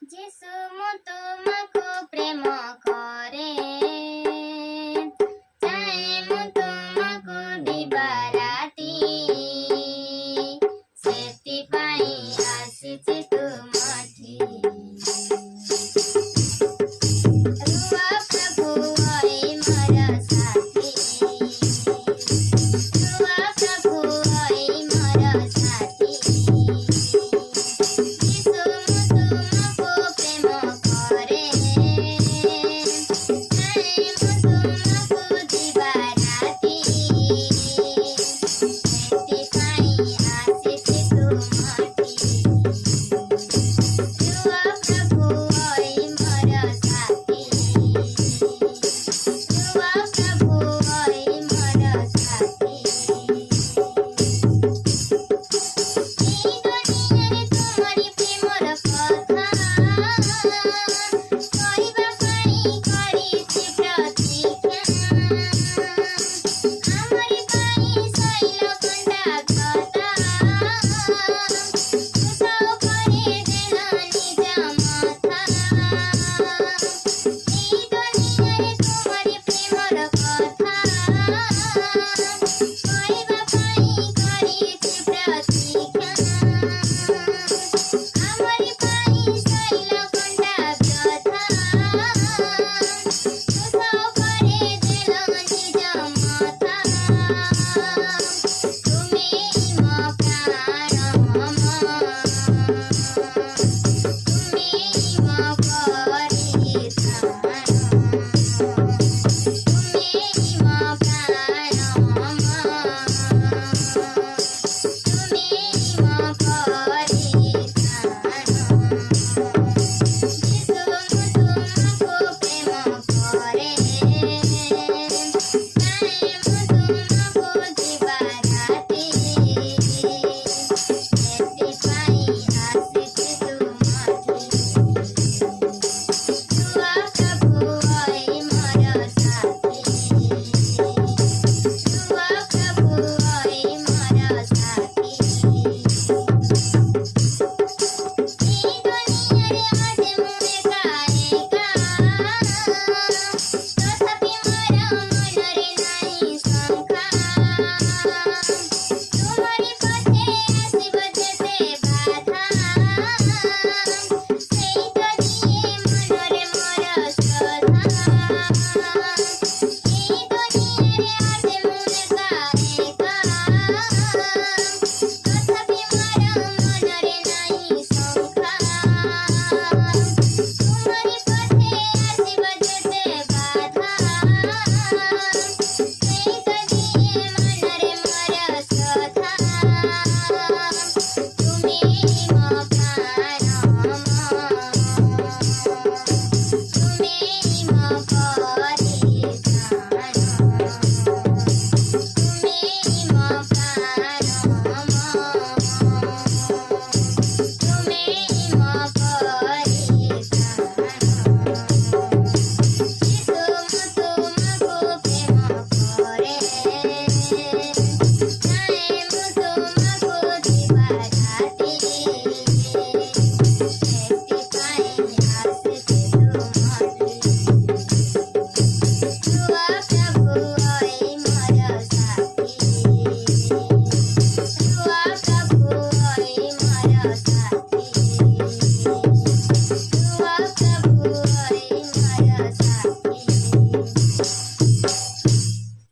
যিশু মু তোমাকু প্রেম করে চাহে মু তোমাকু দিবারাতি ସେଥିପାଇଁ ଆସିଛି ତୁମଠି ରୁହ ପ୍ରଭୁ ହଇ ମୋର ସାଥୀ ରୁହ ପ୍ରଭୁ ହଇ ମୋର ସାଥୀ যিশু মু ତୁମକୁ ପ୍ରେମ କରେ ଚାହେଁ ମୁଁ ତୁମକୁ ଦିବାରାତି ସେଥିପାଇଁ ଆସିଛି ତୁମଠି ରୁହ ପ୍ରଭୁ ହଇ ମୋର ସାଥୀ ରୁହ ପ୍ରଭୁ ହଇ ମୋର ସାଥୀ এই ଦୁନିଆରେ ତୁମରି ପ୍ରେମର କଥା କହିବା ପାଇଁ କରିଛି ପ୍ରତୀକ୍ଷା ଆମରି ପାଇଁ ଶୈଳ କଣ୍ଟା ଗଦା କ୍ରୁଶ ଉପରେ ଦେଲ ନିଜ ମଥା এই ଦୁନିଆରେ ତୁମରି ପ୍ରେମର କଥା କହିବା ପାଇଁ କରିଛି ପ୍ରତୀକ୍ଷା ଆମରି ପାଇଁ ଶୈଳ କଣ୍ଟା ଗଦା କ୍ରୁଶ ଉପରେ ଦେଲ ନିଜ ମଥା ତୁମେ ମୋ ପ୍ରାଣ ତୁମେ ମୋ